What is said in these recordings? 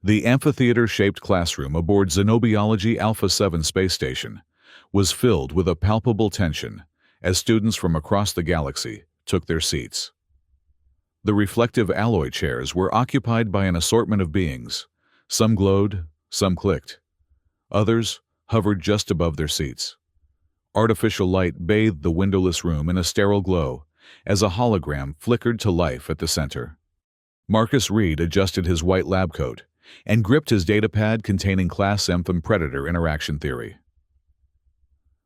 The amphitheater-shaped classroom aboard Xenobiology Alpha 7 space station was filled with a palpable tension as students from across the galaxy took their seats. The reflective alloy chairs were occupied by an assortment of beings. Some glowed, some clicked. Others hovered just above their seats. Artificial light bathed the windowless room in a sterile glow as a hologram flickered to life at the center. Marcus Reed adjusted his white lab coat and gripped his datapad containing Class Emphem-Predator interaction theory.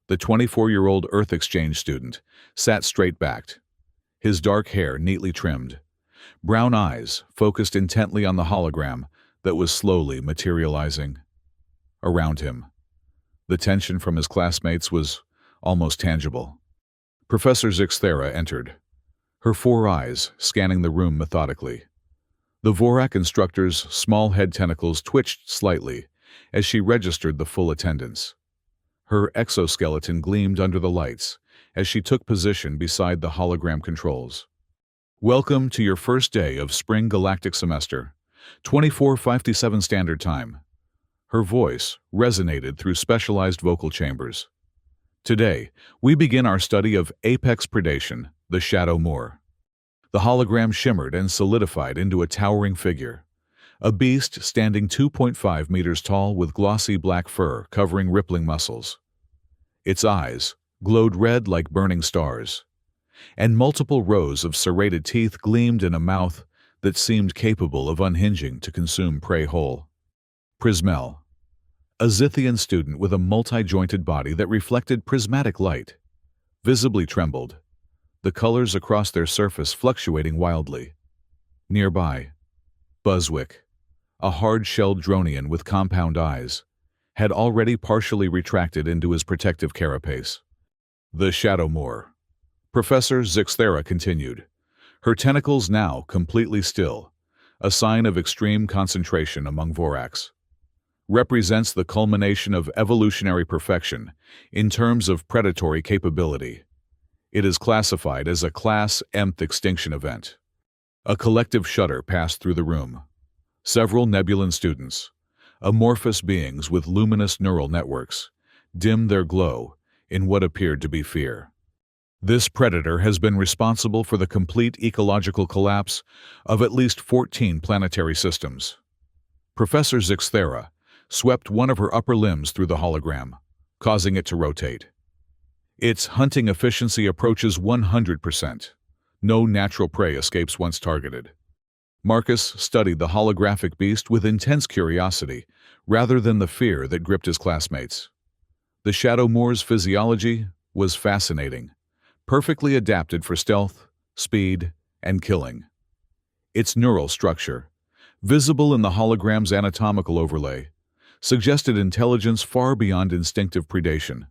The 24-year-old Earth Exchange student sat straight-backed, his dark hair neatly trimmed, brown eyes focused intently on the hologram that was slowly materializing. Around him, the tension from his classmates was almost tangible. Professor Zixthera entered, her four eyes scanning the room methodically. The Vorak instructor's small head tentacles twitched slightly as she registered the full attendance. Her exoskeleton gleamed under the lights as she took position beside the hologram controls. Welcome to your first day of Spring Galactic Semester, 2457 Standard Time. Her voice resonated through specialized vocal chambers. Today, we begin our study of apex predation, the Shadow Moor. The hologram shimmered and solidified into a towering figure, a beast standing 2.5 meters tall with glossy black fur covering rippling muscles. Its eyes glowed red like burning stars, and multiple rows of serrated teeth gleamed in a mouth that seemed capable of unhinging to consume prey whole. Prismel, a Zithian student with a multi-jointed body that reflected prismatic light, visibly trembled, the colors across their surface fluctuating wildly. Nearby, Buzzwick, a hard-shelled Dronian with compound eyes, had already partially retracted into his protective carapace. The Shadow Moor. Professor Zixthera continued, her tentacles now completely still, a sign of extreme concentration among Voraks. Represents the culmination of evolutionary perfection in terms of predatory capability. It is classified as a Class Mth extinction event. A collective shudder passed through the room. Several Nebulan students, amorphous beings with luminous neural networks, dimmed their glow in what appeared to be fear. This predator has been responsible for the complete ecological collapse of at least 14 planetary systems. Professor Zixthera swept one of her upper limbs through the hologram, causing it to rotate. Its hunting efficiency approaches 100%. No natural prey escapes once targeted. Marcus studied the holographic beast with intense curiosity, rather than the fear that gripped his classmates. The Shadow Moor's physiology was fascinating, perfectly adapted for stealth, speed, and killing. Its neural structure, visible in the hologram's anatomical overlay, suggested intelligence far beyond instinctive predation.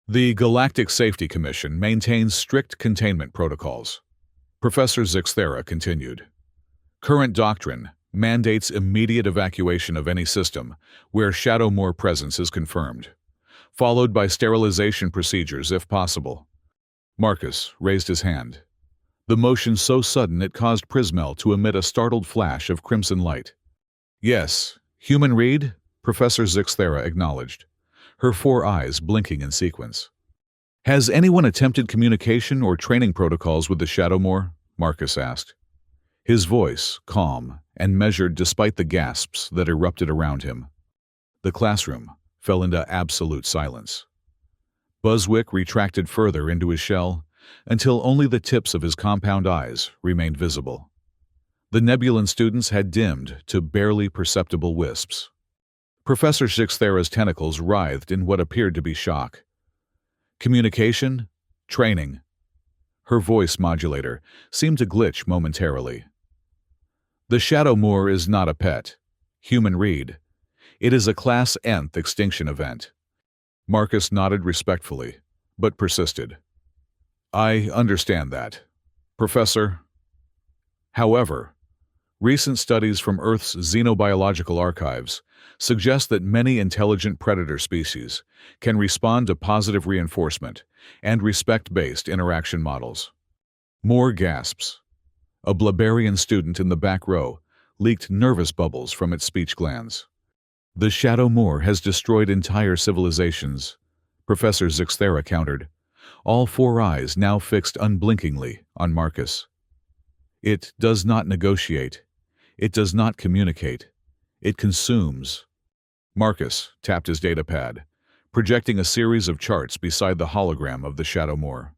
The Galactic Safety Commission maintains strict containment protocols. Professor Zixthera continued. Current doctrine mandates immediate evacuation of any system where Shadow Moor presence is confirmed, followed by sterilization procedures if possible. Marcus raised his hand, the motion so sudden it caused Prismel to emit a startled flash of crimson light. Yes, Human Reed, Professor Zixthera acknowledged, her four eyes blinking in sequence. Has anyone attempted communication or training protocols with the Shadow Moor? Marcus asked. His voice calm and measured despite the gasps that erupted around him. The classroom fell into absolute silence. Buzzwick retracted further into his shell until only the tips of his compound eyes remained visible. The Nebulan students had dimmed to barely perceptible wisps. Professor Zixthera's tentacles writhed in what appeared to be shock. Communication? Training. Her voice modulator seemed to glitch momentarily. The Shadow Moor is not a pet. Human Reed. It is a Class Nth extinction event. Marcus nodded respectfully, but persisted. I understand that, Professor. However, recent studies from Earth's xenobiological archives suggest that many intelligent predator species can respond to positive reinforcement and respect-based interaction models. More gasps. A Blabarian student in the back row leaked nervous bubbles from its speech glands. The Shadow Moor has destroyed entire civilizations, Professor Zixthera countered, all four eyes now fixed unblinkingly on Marcus. It does not negotiate. It does not communicate. It consumes. Marcus tapped his datapad, projecting a series of charts beside the hologram of the Shadow Moor.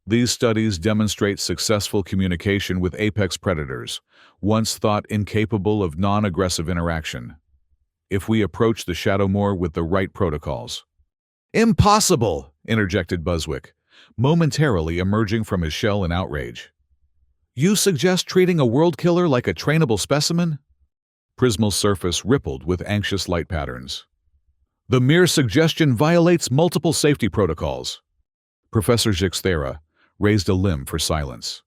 These studies demonstrate successful communication with apex predators, once thought incapable of non-aggressive interaction. If we approach the Shadow Moor with the right protocols. "Impossible!" interjected Buzzwick, momentarily emerging from his shell in outrage. "You suggest treating a world killer like a trainable specimen?" Prismal's surface rippled with anxious light patterns. "The mere suggestion violates multiple safety protocols." Professor Zixthera raised a limb for silence,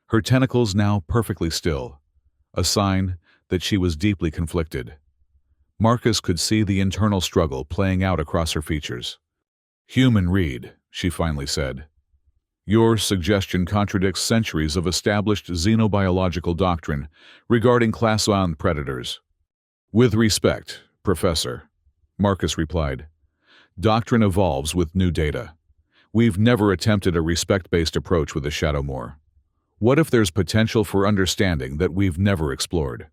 her tentacles now perfectly still, a sign that she was deeply conflicted. Marcus could see the internal struggle playing out across her features. "Human Reed," she finally said. "Your suggestion contradicts centuries of established xenobiological doctrine regarding class 1 predators." "With respect, Professor," Marcus replied, "doctrine evolves with new data. We've never attempted a respect-based approach with the Shadow Moor. What if there's potential for understanding that we've never explored?"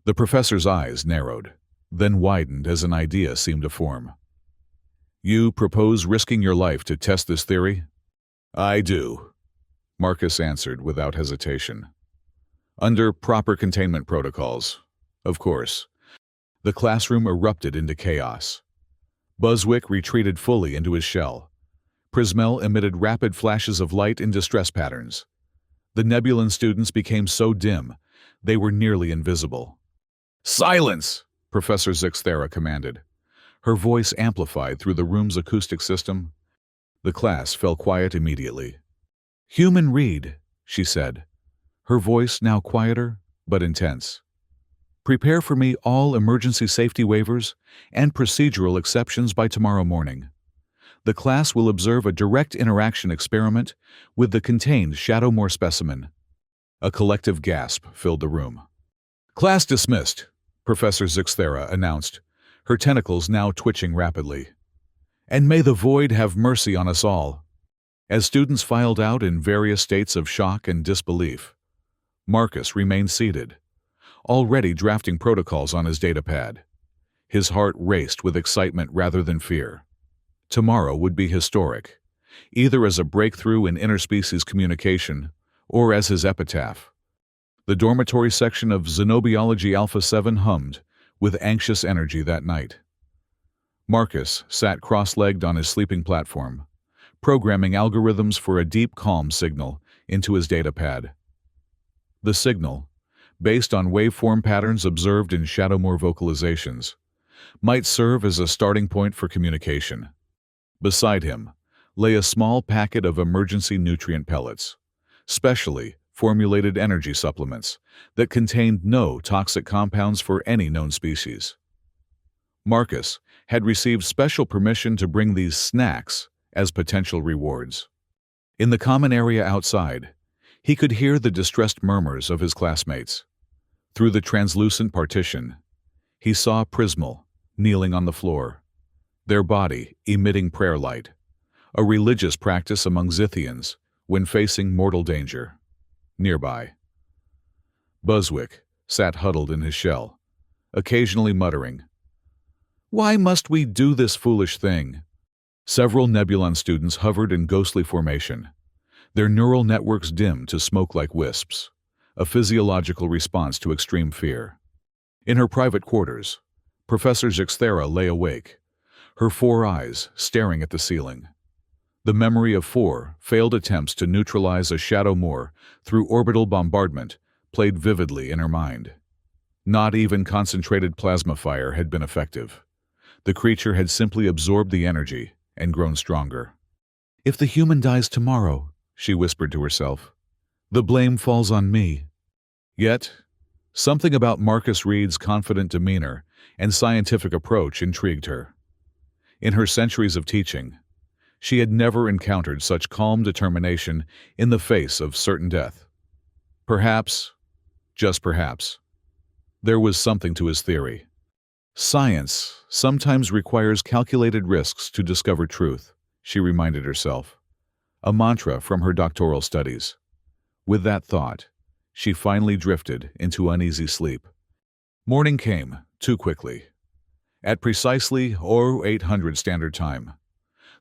The professor's eyes narrowed, then widened as an idea seemed to form. "You propose risking your life to test this theory?" "I do," Marcus answered without hesitation. "Under proper containment protocols, of course." The classroom erupted into chaos. Buzzwick retreated fully into his shell. Prismel emitted rapid flashes of light in distress patterns. The Nebulan students became so dim, they were nearly invisible. "Silence!" Professor Zixthera commanded. Her voice amplified through the room's acoustic system. The class fell quiet immediately. "Human Reed," she said, her voice now quieter but intense. "Prepare for me all emergency safety waivers and procedural exceptions by tomorrow morning. The class will observe a direct interaction experiment with the contained Shadow Moor specimen." A collective gasp filled the room. "Class dismissed," Professor Zixthera announced, her tentacles now twitching rapidly. "And may the void have mercy on us all." As students filed out in various states of shock and disbelief, Marcus remained seated, already drafting protocols on his datapad. His heart raced with excitement rather than fear. Tomorrow would be historic, either as a breakthrough in interspecies communication or as his epitaph. The dormitory section of Xenobiology Alpha 7 hummed with anxious energy that night. Marcus sat cross-legged on his sleeping platform, programming algorithms for a deep calm signal into his datapad. The signal, based on waveform patterns observed in Shadow Moor vocalizations, might serve as a starting point for communication. Beside him lay a small packet of emergency nutrient pellets, specially formulated energy supplements that contained no toxic compounds for any known species. Marcus had received special permission to bring these snacks as potential rewards. In the common area outside, he could hear the distressed murmurs of his classmates. Through the translucent partition, he saw Prismal kneeling on the floor, their body emitting prayer light, a religious practice among Zithians when facing mortal danger. Nearby, Buzzwick sat huddled in his shell, occasionally muttering, "Why must we do this foolish thing?" Several Nebulan students hovered in ghostly formation, their neural networks dimmed to smoke like wisps, a physiological response to extreme fear. In her private quarters, Professor Zixthera lay awake, her four eyes staring at the ceiling. The memory of 4 failed attempts to neutralize a Shadow Moor through orbital bombardment played vividly in her mind. Not even concentrated plasma fire had been effective. The creature had simply absorbed the energy and grown stronger. "If the human dies tomorrow," she whispered to herself, "the blame falls on me." Yet, something about Marcus Reed's confident demeanor and scientific approach intrigued her. In her centuries of teaching, she had never encountered such calm determination in the face of certain death. Perhaps Just perhaps. There was something to his theory. Science sometimes requires calculated risks to discover truth, she reminded herself, a mantra from her doctoral studies. With that thought, she finally drifted into uneasy sleep. Morning came, too quickly. At precisely 0800 Standard Time,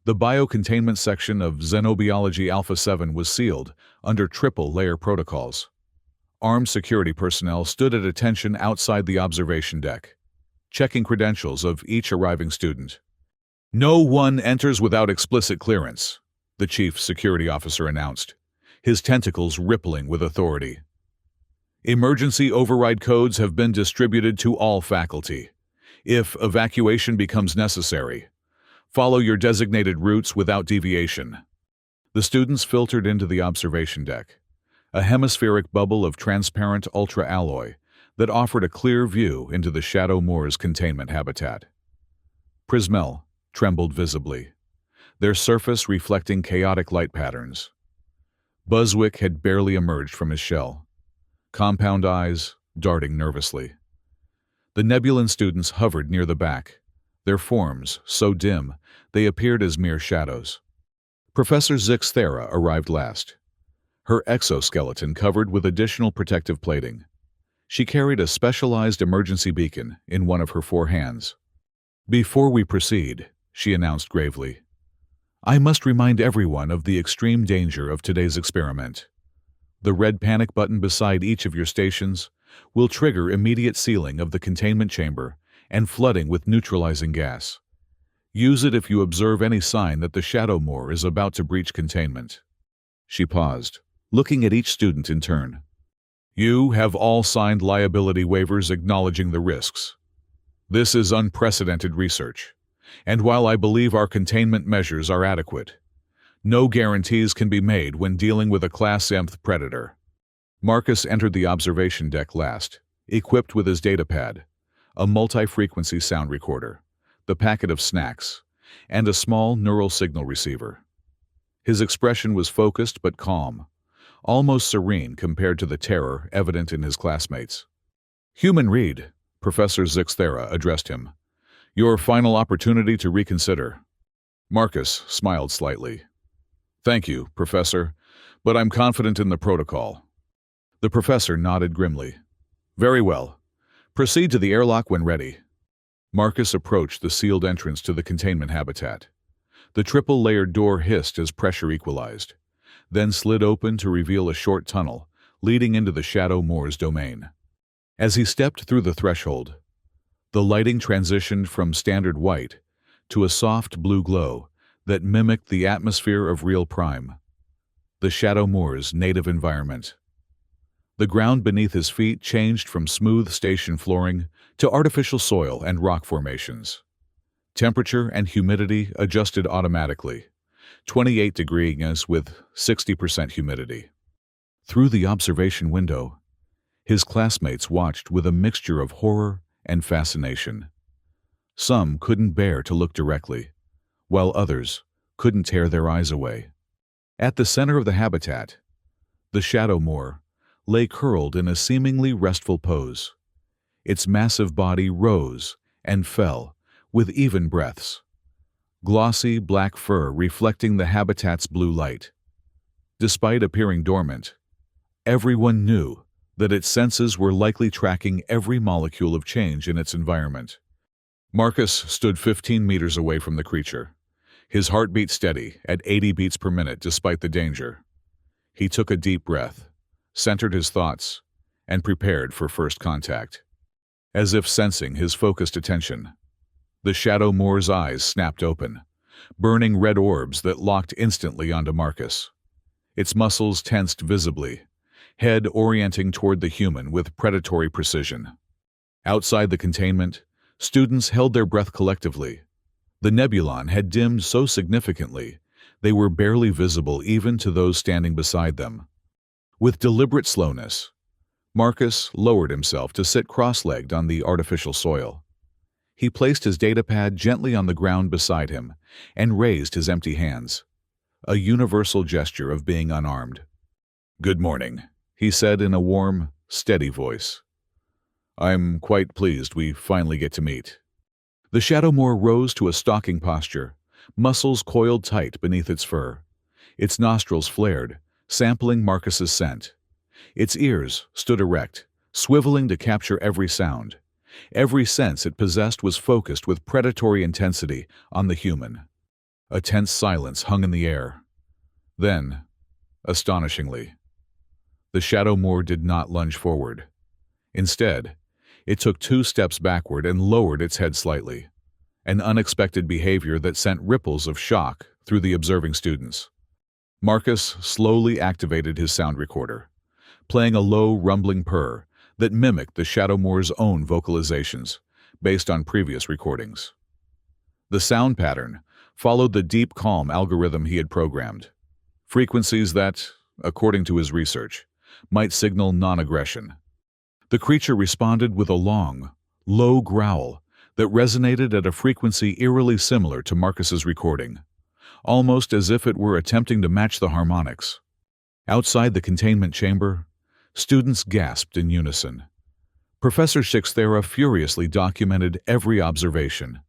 the biocontainment section of Xenobiology Alpha 7 was sealed under triple-layer protocols. Armed security personnel stood at attention outside the observation deck, checking credentials of each arriving student. "No one enters without explicit clearance," the chief security officer announced, his tentacles rippling with authority. "Emergency override codes have been distributed to all faculty. If evacuation becomes necessary, follow your designated routes without deviation." The students filtered into the observation deck, a hemispheric bubble of transparent ultra-alloy that offered a clear view into the Shadow Moor's containment habitat. Prismel trembled visibly, their surface reflecting chaotic light patterns. Buzzwick had barely emerged from his shell, compound eyes darting nervously. The Nebulan students hovered near the back, their forms so dim they appeared as mere shadows. Professor Zixthera arrived last, her exoskeleton covered with additional protective plating. She carried a specialized emergency beacon in one of her 4 hands. "Before we proceed," she announced gravely, "I must remind everyone of the extreme danger of today's experiment. The red panic button beside each of your stations will trigger immediate sealing of the containment chamber and flooding with neutralizing gas. Use it if you observe any sign that the Shadow Moor is about to breach containment." She paused, looking at each student in turn. "You have all signed liability waivers acknowledging the risks. This is unprecedented research, and while I believe our containment measures are adequate, no guarantees can be made when dealing with a Class Mth predator." Marcus entered the observation deck last, equipped with his datapad, a multi-frequency sound recorder, the packet of snacks, and a small neural signal receiver. His expression was focused but calm, almost serene compared to the terror evident in his classmates. "Human Reed," Professor Zixthera addressed him, "your final opportunity to reconsider." Marcus smiled slightly. "Thank you, Professor, but I'm confident in the protocol." The professor nodded grimly. "Very well. Proceed to the airlock when ready." Marcus approached the sealed entrance to the containment habitat. The triple-layered door hissed as pressure equalized, then slid open to reveal a short tunnel leading into the Shadow Moor's domain. As he stepped through the threshold, the lighting transitioned from standard white to a soft blue glow that mimicked the atmosphere of Real Prime, the Shadow Moor's native environment. The ground beneath his feet changed from smooth station flooring to artificial soil and rock formations. Temperature and humidity adjusted automatically, 28 degrees with 60% humidity. Through the observation window, his classmates watched with a mixture of horror and fascination. Some couldn't bear to look directly, while others couldn't tear their eyes away. At the center of the habitat, the Shadow Moor lay curled in a seemingly restful pose. Its massive body rose and fell with even breaths, glossy black fur reflecting the habitat's blue light. Despite appearing dormant, everyone knew that its senses were likely tracking every molecule of change in its environment. Marcus stood 15 meters away from the creature, his heartbeat steady at 80 beats per minute despite the danger. He took a deep breath, centered his thoughts, and prepared for first contact. As if sensing his focused attention, the Shadow Moor's eyes snapped open, burning red orbs that locked instantly onto Marcus. Its muscles tensed visibly, head orienting toward the human with predatory precision. Outside the containment, students held their breath collectively. The nebulon had dimmed so significantly, they were barely visible even to those standing beside them. With deliberate slowness, Marcus lowered himself to sit cross-legged on the artificial soil. He placed his datapad gently on the ground beside him and raised his empty hands, a universal gesture of being unarmed. "Good morning," he said in a warm, steady voice. "I'm quite pleased we finally get to meet." The shadow moor rose to a stalking posture, muscles coiled tight beneath its fur. Its nostrils flared, sampling Marcus's scent. Its ears stood erect, swiveling to capture every sound. Every sense it possessed was focused with predatory intensity on the human. A tense silence hung in the air. Then, astonishingly, the shadow moor did not lunge forward. Instead, it took 2 steps backward and lowered its head slightly, an unexpected behavior that sent ripples of shock through the observing students. Marcus slowly activated his sound recorder, playing a low, rumbling purr that mimicked the shadow moor's own vocalizations, based on previous recordings. The sound pattern followed the deep calm algorithm he had programmed, frequencies that, according to his research, might signal non-aggression. The creature responded with a long, low growl that resonated at a frequency eerily similar to Marcus's recording, almost as if it were attempting to match the harmonics. Outside the containment chamber, students gasped in unison. Professor Shixthera furiously documented every observation,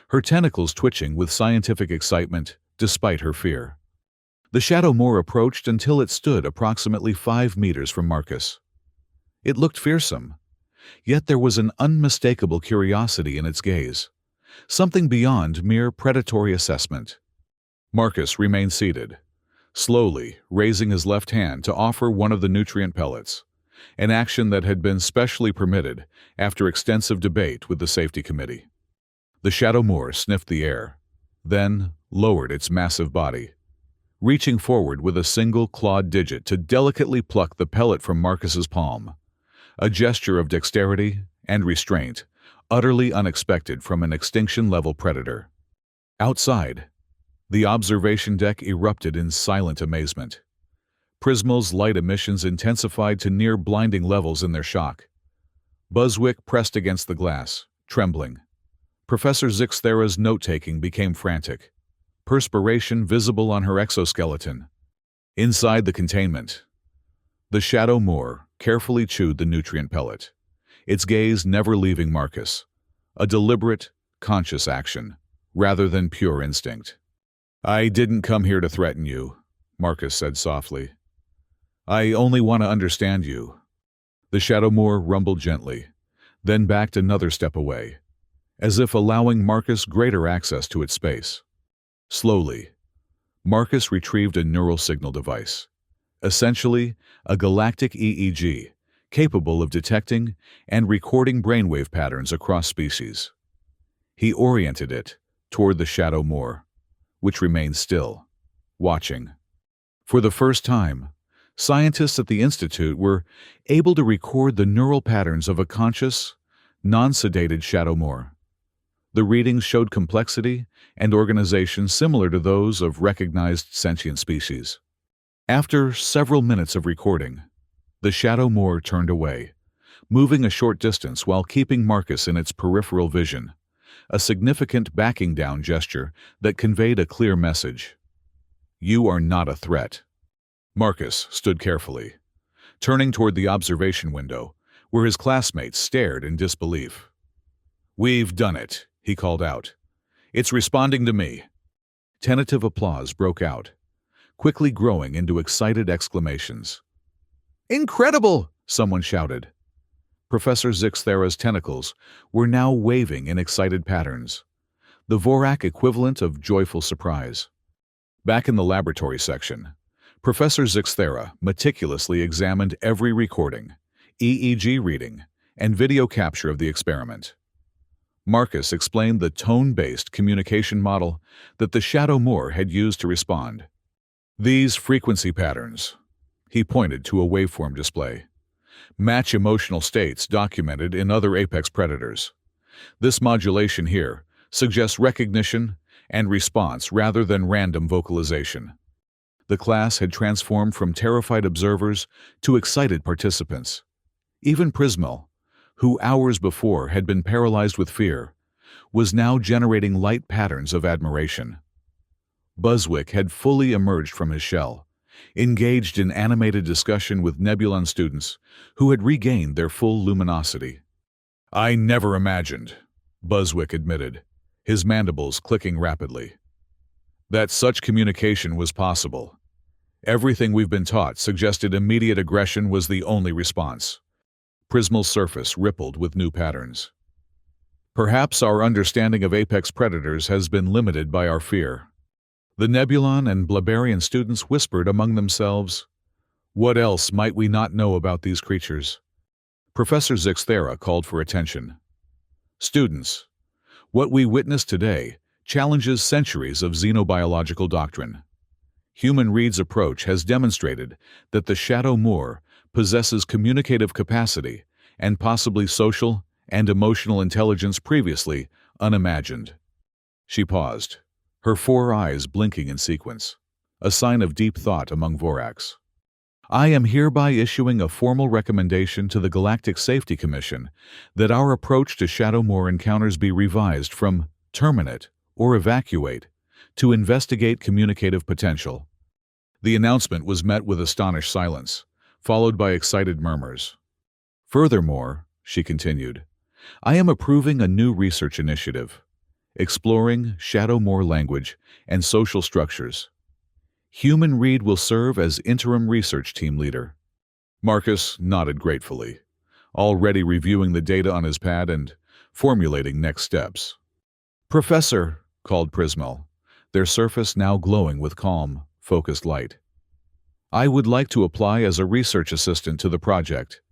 her tentacles twitching with scientific excitement despite her fear. The shadow moor approached until it stood approximately 5 meters from Marcus. It looked fearsome, yet there was an unmistakable curiosity in its gaze, something beyond mere predatory assessment. Marcus remained seated, slowly raising his left hand to offer one of the nutrient pellets, an action that had been specially permitted after extensive debate with the safety committee. The shadow moor sniffed the air, then lowered its massive body, reaching forward with a single clawed digit to delicately pluck the pellet from Marcus's palm, a gesture of dexterity and restraint utterly unexpected from an extinction-level predator. Outside, the observation deck erupted in silent amazement. Prismal's light emissions intensified to near-blinding levels in their shock. Buzzwick pressed against the glass, trembling. Professor Zixthera's note-taking became frantic, perspiration visible on her exoskeleton. Inside the containment, the shadow moor carefully chewed the nutrient pellet, its gaze never leaving Marcus, a deliberate, conscious action, rather than pure instinct. "I didn't come here to threaten you," Marcus said softly. "I only want to understand you." The shadow moor rumbled gently, then backed another step away, as if allowing Marcus greater access to its space. Slowly, Marcus retrieved a neural signal device, essentially a galactic EEG, capable of detecting and recording brainwave patterns across species. He oriented it toward the shadow moor, which remained still, watching. For the first time, scientists at the Institute were able to record the neural patterns of a conscious, non-sedated shadow moor. The readings showed complexity and organization similar to those of recognized sentient species. After several minutes of recording, the shadow moor turned away, moving a short distance while keeping Marcus in its peripheral vision, a significant backing down gesture that conveyed a clear message. "You are not a threat." Marcus stood carefully, turning toward the observation window, where his classmates stared in disbelief. "We've done it," he called out. "It's responding to me." Tentative applause broke out, quickly growing into excited exclamations. "Incredible!" someone shouted. Professor Zixthera's tentacles were now waving in excited patterns, the Vorak equivalent of joyful surprise. Back in the laboratory section, Professor Zixthera meticulously examined every recording, EEG reading, and video capture of the experiment. Marcus explained the tone-based communication model that the shadow moor had used to respond. "These frequency patterns," he pointed to a waveform display, "match emotional states documented in other apex predators. This modulation here suggests recognition and response rather than random vocalization." The class had transformed from terrified observers to excited participants. Even Prismal, who hours before had been paralyzed with fear, was now generating light patterns of admiration. Buzzwick had fully emerged from his shell, engaged in animated discussion with Nebulon students who had regained their full luminosity. "I never imagined," Buzzwick admitted, his mandibles clicking rapidly, "that such communication was possible. Everything we've been taught suggested immediate aggression was the only response." Prismal's surface rippled with new patterns. "Perhaps our understanding of apex predators has been limited by our fear." The Nebulon and Blabarian students whispered among themselves, "What else might we not know about these creatures?" Professor Zixthera called for attention. "Students, what we witness today challenges centuries of xenobiological doctrine. Human Reed's approach has demonstrated that the Shadow Moor possesses communicative capacity and possibly social and emotional intelligence previously unimagined." She paused, her 4 eyes blinking in sequence, a sign of deep thought among Vorax. "I am hereby issuing a formal recommendation to the Galactic Safety Commission that our approach to Shadow Moor encounters be revised from terminate or evacuate to investigate communicative potential." The announcement was met with astonished silence, followed by excited murmurs. "Furthermore," she continued, "I am approving a new research initiative, exploring Shadow Moor language and social structures. Human Reed will serve as interim research team leader." Marcus nodded gratefully, already reviewing the data on his pad and formulating next steps. "Professor," called Prismal, their surface now glowing with calm, focused light, "I would like to apply as a research assistant to the project."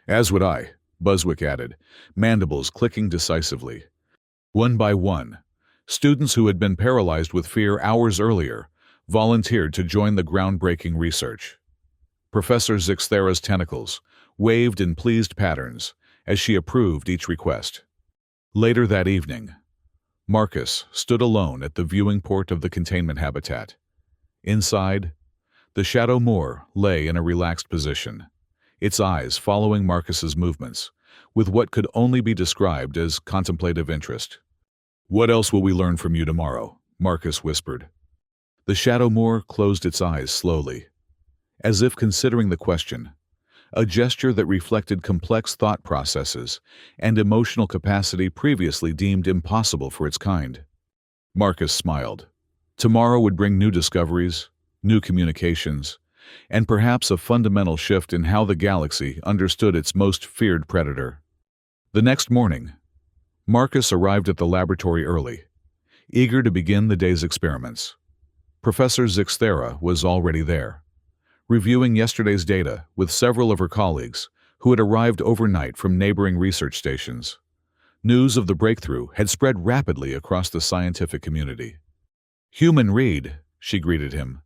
"As would I," Buzzwick added, mandibles clicking decisively. One by one, students who had been paralyzed with fear hours earlier volunteered to join the groundbreaking research. Professor Zixthera's tentacles waved in pleased patterns as she approved each request. Later that evening, Marcus stood alone at the viewing port of the containment habitat. Inside, the Shadow Moor lay in a relaxed position, its eyes following Marcus's movements, with what could only be described as contemplative interest. "What else will we learn from you tomorrow?" Marcus whispered. The Shadow Moor closed its eyes slowly, as if considering the question, a gesture that reflected complex thought processes and emotional capacity previously deemed impossible for its kind. Marcus smiled. Tomorrow would bring new discoveries, new communications, and perhaps a fundamental shift in how the galaxy understood its most feared predator. The next morning, Marcus arrived at the laboratory early, eager to begin the day's experiments. Professor Zixthera was already there, reviewing yesterday's data with several of her colleagues who had arrived overnight from neighboring research stations. News of the breakthrough had spread rapidly across the scientific community. "Human Reed," she greeted him,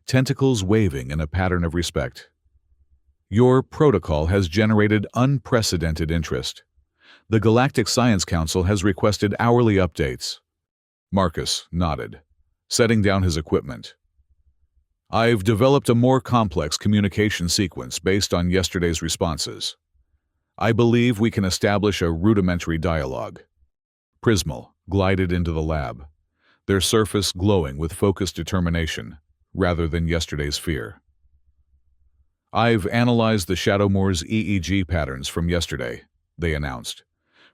tentacles waving in a pattern of respect. "Your protocol has generated unprecedented interest. The Galactic Science Council has requested hourly updates." Marcus nodded, setting down his equipment. "I've developed a more complex communication sequence based on yesterday's responses. I believe we can establish a rudimentary dialogue." Prismal glided into the lab, their surface glowing with focused determination rather than yesterday's fear. "I've analyzed the Shadow Moor's EEG patterns from yesterday," they announced,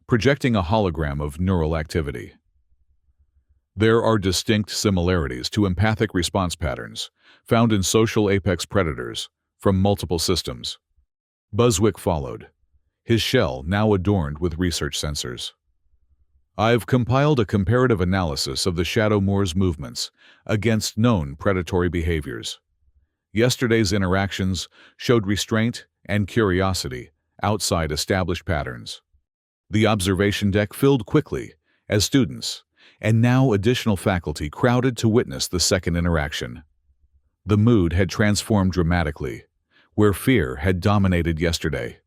projecting a hologram of neural activity. "There are distinct similarities to empathic response patterns found in social apex predators from multiple systems." Buzzwick followed, his shell now adorned with research sensors. "I've compiled a comparative analysis of the Shadow Moor's movements against known predatory behaviors. Yesterday's interactions showed restraint and curiosity outside established patterns. The observation deck filled quickly as students, and now additional faculty, crowded to witness the second interaction. The mood had transformed dramatically, where fear had dominated yesterday.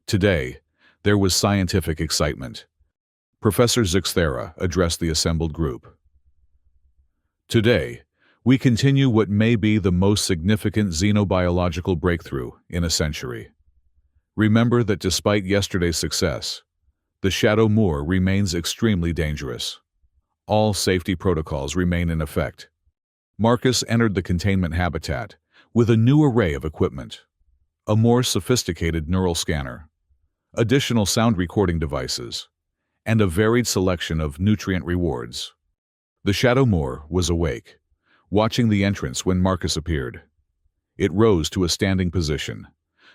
Today, there was scientific excitement. Professor Zixthera addressed the assembled group. "Today, we continue what may be the most significant xenobiological breakthrough in a century. Remember that despite yesterday's success, the Shadow Moor remains extremely dangerous. All safety protocols remain in effect." Marcus entered the containment habitat with a new array of equipment, a more sophisticated neural scanner, additional sound recording devices, and a varied selection of nutrient rewards. The shadow moor was awake, watching the entrance when Marcus appeared. It rose to a standing position,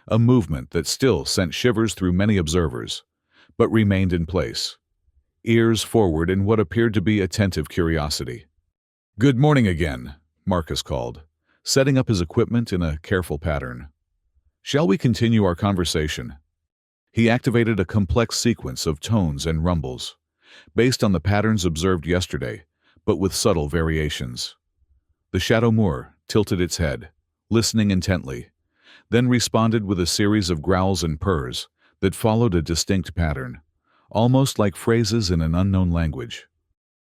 a movement that still sent shivers through many observers, but remained in place, ears forward in what appeared to be attentive curiosity. "Good morning again," Marcus called, setting up his equipment in a careful pattern. "Shall we continue our conversation?" He activated a complex sequence of tones and rumbles, based on the patterns observed yesterday, but with subtle variations. The shadow moor tilted its head, listening intently, then responded with a series of growls and purrs that followed a distinct pattern, almost like phrases in an unknown language.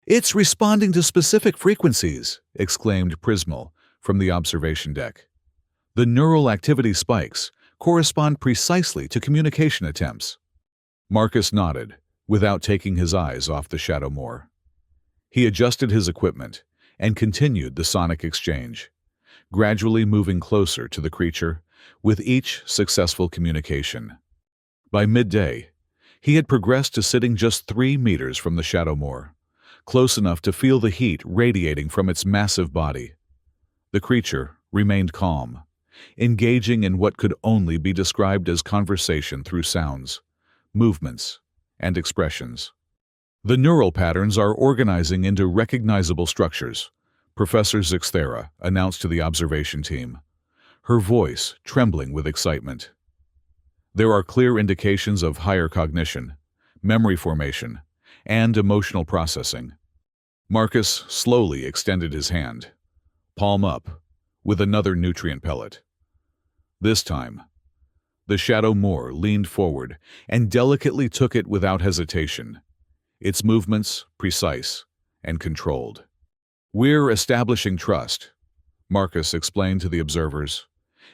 "It's responding to specific frequencies," exclaimed Prismal from the observation deck. "The neural activity spikes correspond precisely to communication attempts." Marcus nodded, without taking his eyes off the shadow moor. He adjusted his equipment and continued the sonic exchange, gradually moving closer to the creature with each successful communication. By midday, he had progressed to sitting just 3 meters from the shadow moor, close enough to feel the heat radiating from its massive body. The creature remained calm, engaging in what could only be described as conversation through sounds, movements, and expressions. "The neural patterns are organizing into recognizable structures," Professor Zixthera announced to the observation team, her voice trembling with excitement. "There are clear indications of higher cognition, memory formation, and emotional processing." Marcus slowly extended his hand, palm up, with another nutrient pellet. This time, the shadow moor leaned forward and delicately took it without hesitation, its movements precise and controlled. "We're establishing trust," Marcus explained to the observers.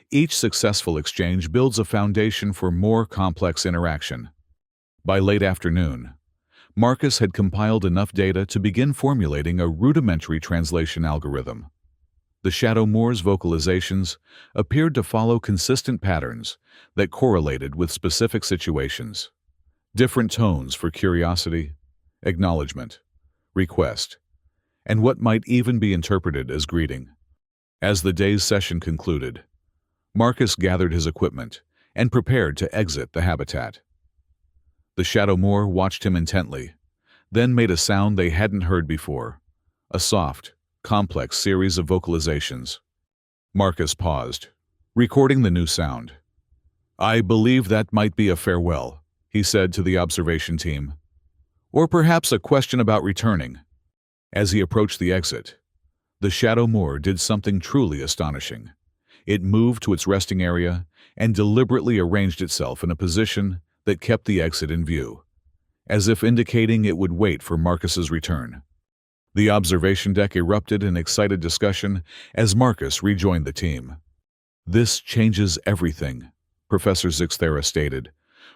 "Each successful exchange builds a foundation for more complex interaction." By late afternoon, Marcus had compiled enough data to begin formulating a rudimentary translation algorithm. The shadow moor's vocalizations appeared to follow consistent patterns that correlated with specific situations. Different tones for curiosity, acknowledgement, request, and what might even be interpreted as greeting. As the day's session concluded, Marcus gathered his equipment and prepared to exit the habitat. The shadow moor watched him intently, then made a sound they hadn't heard before, a soft, complex series of vocalizations. Marcus paused, recording the new sound. "I believe that might be a farewell," he said to the observation team. "Or perhaps a question about returning." As he approached the exit, the shadow moor did something truly astonishing. It moved to its resting area and deliberately arranged itself in a position that kept the exit in view, as if indicating it would wait for Marcus's return. The observation deck erupted in excited discussion as Marcus rejoined the team. "This changes everything," Professor Zixthera stated,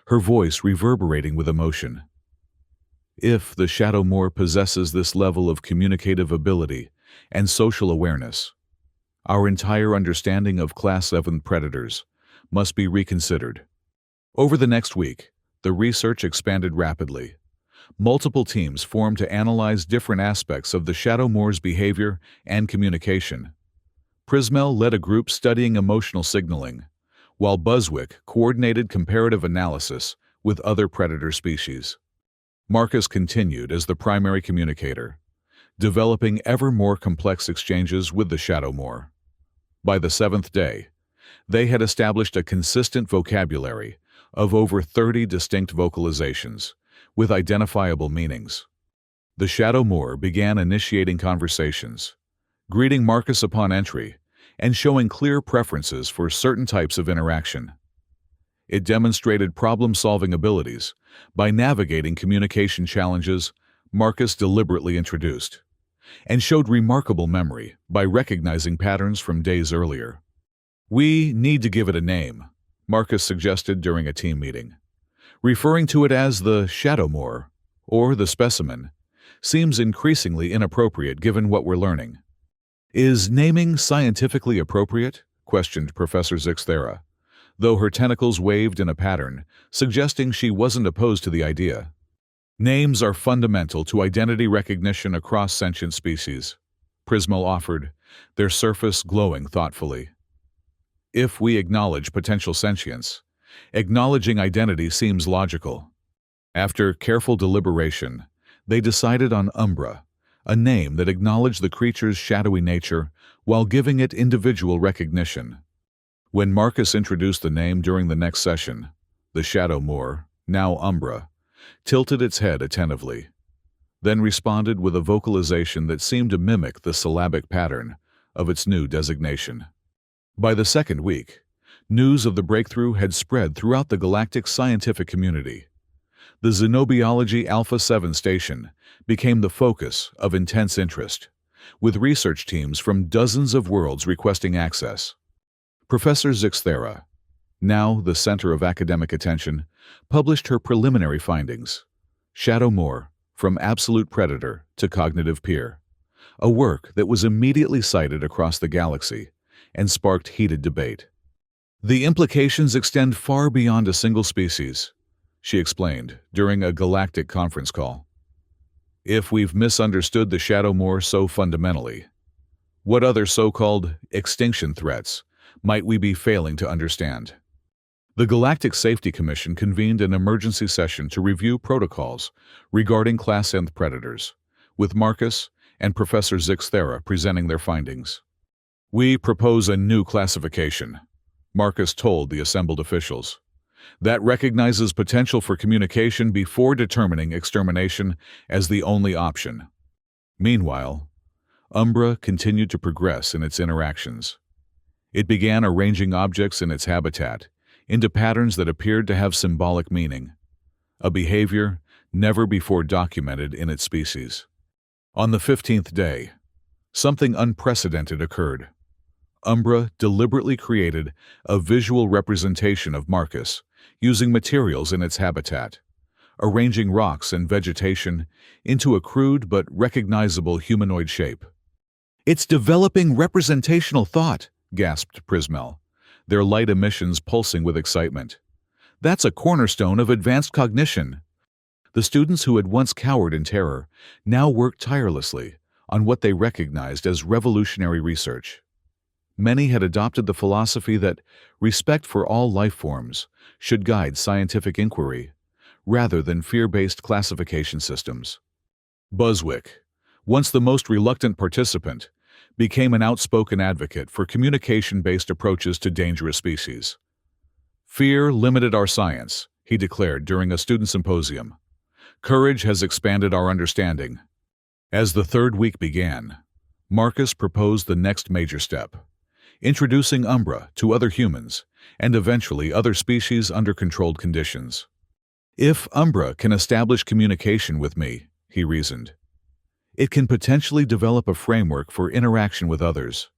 her voice reverberating with emotion. "If the shadow moor possesses this level of communicative ability and social awareness, our entire understanding of Class 7 predators must be reconsidered." Over the next week, the research expanded rapidly. Multiple teams formed to analyze different aspects of the shadow moor's behavior and communication. Prismel led a group studying emotional signaling, while Buzzwick coordinated comparative analysis with other predator species. Marcus continued as the primary communicator, developing ever more complex exchanges with the shadow moor. By the 7th day, they had established a consistent vocabulary of over 30 distinct vocalizations, with identifiable meanings. The shadow moor began initiating conversations, greeting Marcus upon entry, and showing clear preferences for certain types of interaction. It demonstrated problem-solving abilities by navigating communication challenges Marcus deliberately introduced, and showed remarkable memory by recognizing patterns from days earlier. "We need to give it a name," Marcus suggested during a team meeting. "Referring to it as the shadow moor, or the specimen, seems increasingly inappropriate given what we're learning." "Is naming scientifically appropriate?" questioned Professor Zixthera, though her tentacles waved in a pattern, suggesting she wasn't opposed to the idea. Names are fundamental to identity recognition across sentient species, Prismal offered, their surface glowing thoughtfully. If we acknowledge potential sentience, acknowledging identity seems logical. After careful deliberation, they decided on Umbra, a name that acknowledged the creature's shadowy nature while giving it individual recognition. When Marcus introduced the name during the next session, the Shadow Moor, now Umbra, tilted its head attentively, then responded with a vocalization that seemed to mimic the syllabic pattern of its new designation. By the second week, news of the breakthrough had spread throughout the galactic scientific community. The Xenobiology Alpha 7 station became the focus of intense interest, with research teams from dozens of worlds requesting access. Professor Zixthera, now the center of academic attention, published her preliminary findings. Shadow Moor, From Absolute Predator to Cognitive Peer, a work that was immediately cited across the galaxy and sparked heated debate. The implications extend far beyond a single species, she explained during a galactic conference call. If we've misunderstood the Shadow Moor so fundamentally, what other so-called extinction threats might we be failing to understand? The Galactic Safety Commission convened an emergency session to review protocols regarding Class Nth predators, with Marcus and Professor Zixthera presenting their findings. We propose a new classification, Marcus told the assembled officials, that recognizes potential for communication before determining extermination as the only option. Meanwhile, Umbra continued to progress in its interactions. It began arranging objects in its habitat into patterns that appeared to have symbolic meaning, a behavior never before documented in its species. On the 15th day, something unprecedented occurred. Umbra deliberately created a visual representation of Marcus using materials in its habitat, arranging rocks and vegetation into a crude but recognizable humanoid shape. "It's developing representational thought," gasped Prismal, their light emissions pulsing with excitement. "That's a cornerstone of advanced cognition." The students who had once cowered in terror now worked tirelessly on what they recognized as revolutionary research. Many had adopted the philosophy that respect for all life forms should guide scientific inquiry, rather than fear-based classification systems. Buzzwick, once the most reluctant participant, became an outspoken advocate for communication-based approaches to dangerous species. "Fear limited our science," he declared during a student symposium. "Courage has expanded our understanding." As the third week began, Marcus proposed the next major step, introducing Umbra to other humans and eventually other species under controlled conditions. "If Umbra can establish communication with me," he reasoned, "it can potentially develop a framework for interaction with others.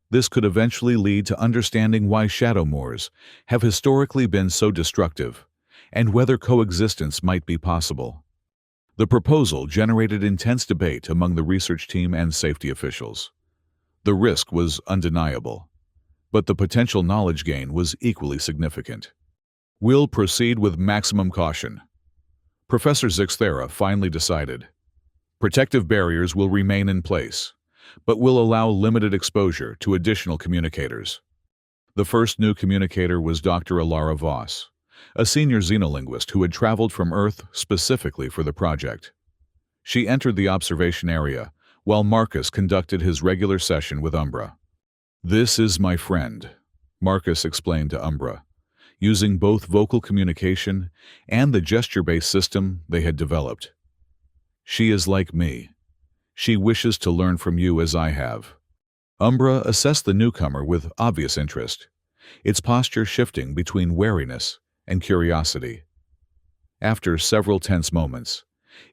This could eventually lead to understanding why Shadow Moors have historically been so destructive and whether coexistence might be possible." The proposal generated intense debate among the research team and safety officials. The risk was undeniable, but the potential knowledge gain was equally significant. "We'll proceed with maximum caution," Professor Zixthera finally decided. "Protective barriers will remain in place, but will allow limited exposure to additional communicators." The first new communicator was Dr. Alara Voss, a senior xenolinguist who had traveled from Earth specifically for the project. She entered the observation area while Marcus conducted his regular session with Umbra. "This is my friend," Marcus explained to Umbra, using both vocal communication and the gesture-based system they had developed. "She is like me. She wishes to learn from you as I have." Umbra assessed the newcomer with obvious interest, its posture shifting between wariness and curiosity. After several tense moments,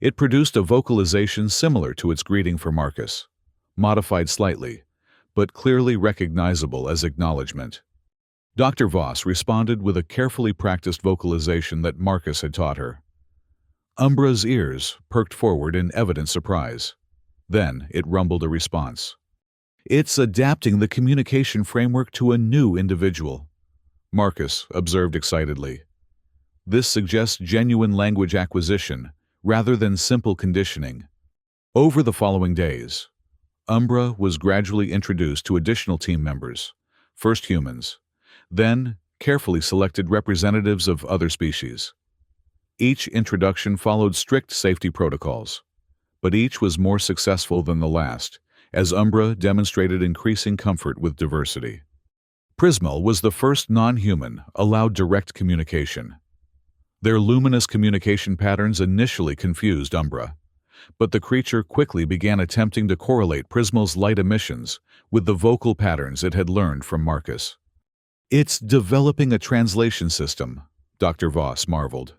it produced a vocalization similar to its greeting for Marcus, modified slightly, but clearly recognizable as acknowledgement. Dr. Voss responded with a carefully practiced vocalization that Marcus had taught her. Umbra's ears perked forward in evident surprise. Then it rumbled a response. It's adapting the communication framework to a new individual, Marcus observed excitedly. This suggests genuine language acquisition rather than simple conditioning. Over the following days, Umbra was gradually introduced to additional team members, first humans, then carefully selected representatives of other species. Each introduction followed strict safety protocols, but each was more successful than the last, as Umbra demonstrated increasing comfort with diversity. Prismal was the first non-human allowed direct communication. Their luminous communication patterns initially confused Umbra, but the creature quickly began attempting to correlate Prismal's light emissions with the vocal patterns it had learned from Marcus. "It's developing a translation system," Dr. Voss marveled.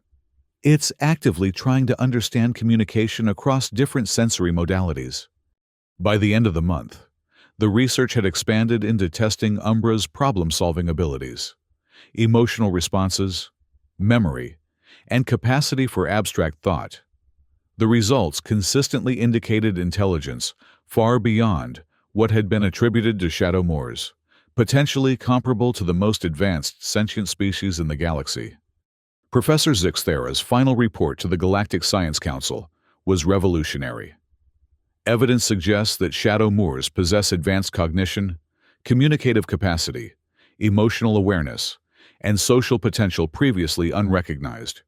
"It's actively trying to understand communication across different sensory modalities." By the end of the month, the research had expanded into testing Umbra's problem-solving abilities, emotional responses, memory, and capacity for abstract thought. The results consistently indicated intelligence far beyond what had been attributed to shadow moors, potentially comparable to the most advanced sentient species in the galaxy. Professor Zixthera's final report to the Galactic Science Council was revolutionary. Evidence suggests that shadow moors possess advanced cognition, communicative capacity, emotional awareness, and social potential previously unrecognized.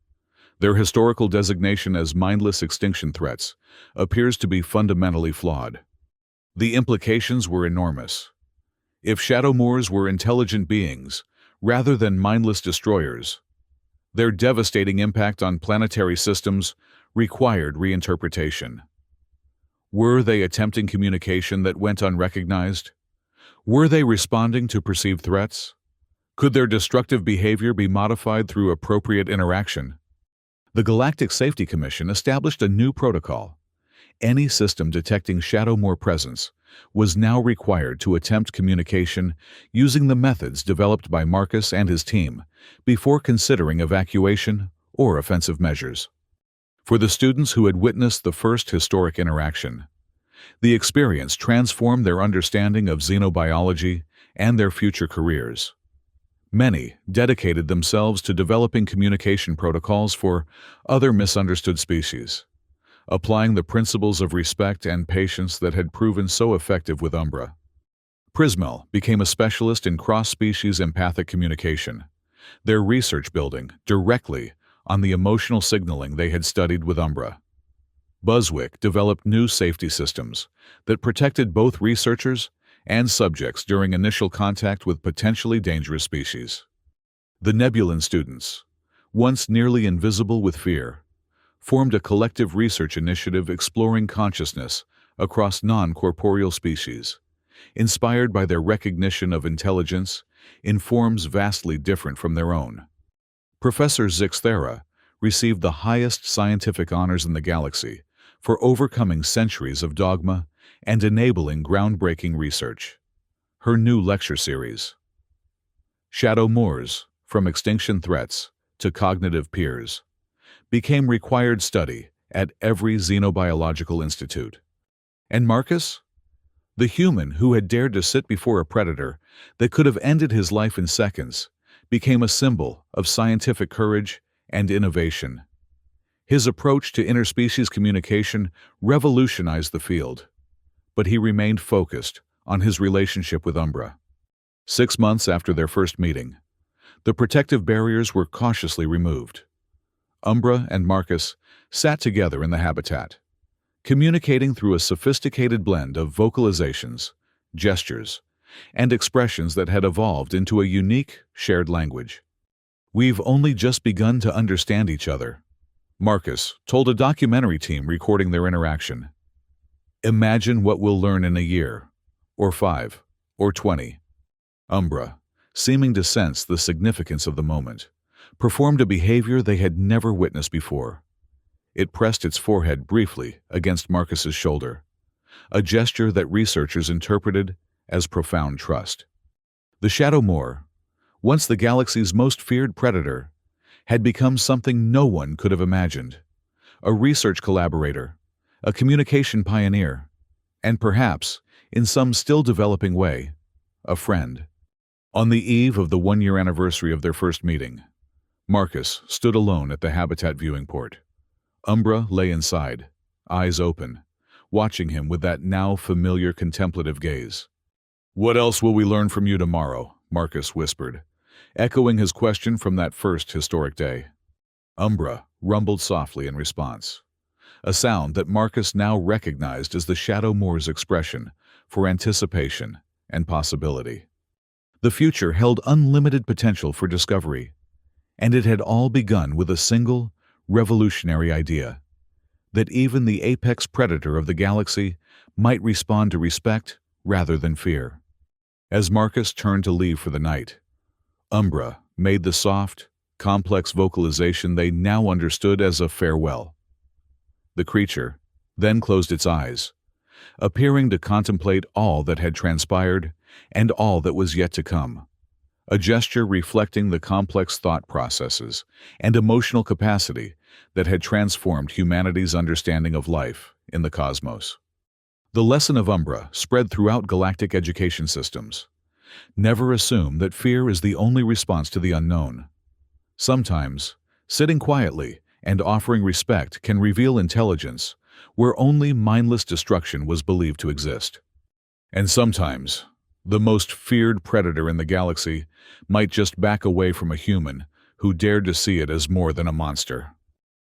Their historical designation as mindless extinction threats appears to be fundamentally flawed. The implications were enormous. If shadow moors were intelligent beings, rather than mindless destroyers, their devastating impact on planetary systems required reinterpretation. Were they attempting communication that went unrecognized? Were they responding to perceived threats? Could their destructive behavior be modified through appropriate interaction? The Galactic Safety Commission established a new protocol. Any system detecting shadow moor presence was now required to attempt communication using the methods developed by Marcus and his team before considering evacuation or offensive measures. For the students who had witnessed the first historic interaction, the experience transformed their understanding of xenobiology and their future careers. Many dedicated themselves to developing communication protocols for other misunderstood species, applying the principles of respect and patience that had proven so effective with Umbra. Prismal became a specialist in cross-species empathic communication, their research building directly on the emotional signaling they had studied with Umbra. Buzzwick developed new safety systems that protected both researchers and subjects during initial contact with potentially dangerous species. The Nebulan students, once nearly invisible with fear, formed a collective research initiative exploring consciousness across non-corporeal species, inspired by their recognition of intelligence in forms vastly different from their own. Professor Zixthera received the highest scientific honors in the galaxy for overcoming centuries of dogma and enabling groundbreaking research. Her new lecture series, Shadow Moors, From Extinction Threats to Cognitive Peers, became required study at every xenobiological institute. And Marcus? The human who had dared to sit before a predator that could have ended his life in seconds, became a symbol of scientific courage and innovation. His approach to interspecies communication revolutionized the field, but he remained focused on his relationship with Umbra. 6 months after their first meeting, the protective barriers were cautiously removed. Umbra and Marcus sat together in the habitat, communicating through a sophisticated blend of vocalizations, gestures, and expressions that had evolved into a unique, shared language. "We've only just begun to understand each other," Marcus told a documentary team recording their interaction. "Imagine what we'll learn in a year, or 5, or 20. Umbra, seeming to sense the significance of the moment, performed a behavior they had never witnessed before. It pressed its forehead briefly against Marcus's shoulder, a gesture that researchers interpreted as profound trust. The Shadow Moor, once the galaxy's most feared predator, had become something no one could have imagined. A research collaborator, a communication pioneer, and perhaps in some still developing way, a friend. On the eve of the one-year anniversary of their first meeting, Marcus stood alone at the habitat viewing port. Umbra lay inside, eyes open, watching him with that now familiar contemplative gaze. "What else will we learn from you tomorrow?" Marcus whispered, echoing his question from that first historic day. Umbra rumbled softly in response, a sound that Marcus now recognized as the Shadow Moor's expression for anticipation and possibility. The future held unlimited potential for discovery, and it had all begun with a single, revolutionary idea: that even the apex predator of the galaxy might respond to respect rather than fear. As Marcus turned to leave for the night, Umbra made the soft, complex vocalization they now understood as a farewell. The creature then closed its eyes, appearing to contemplate all that had transpired and all that was yet to come, a gesture reflecting the complex thought processes and emotional capacity that had transformed humanity's understanding of life in the cosmos. The lesson of Umbra spread throughout galactic education systems. Never assume that fear is the only response to the unknown. Sometimes, sitting quietly and offering respect can reveal intelligence where only mindless destruction was believed to exist. And sometimes, the most feared predator in the galaxy might just back away from a human who dared to see it as more than a monster.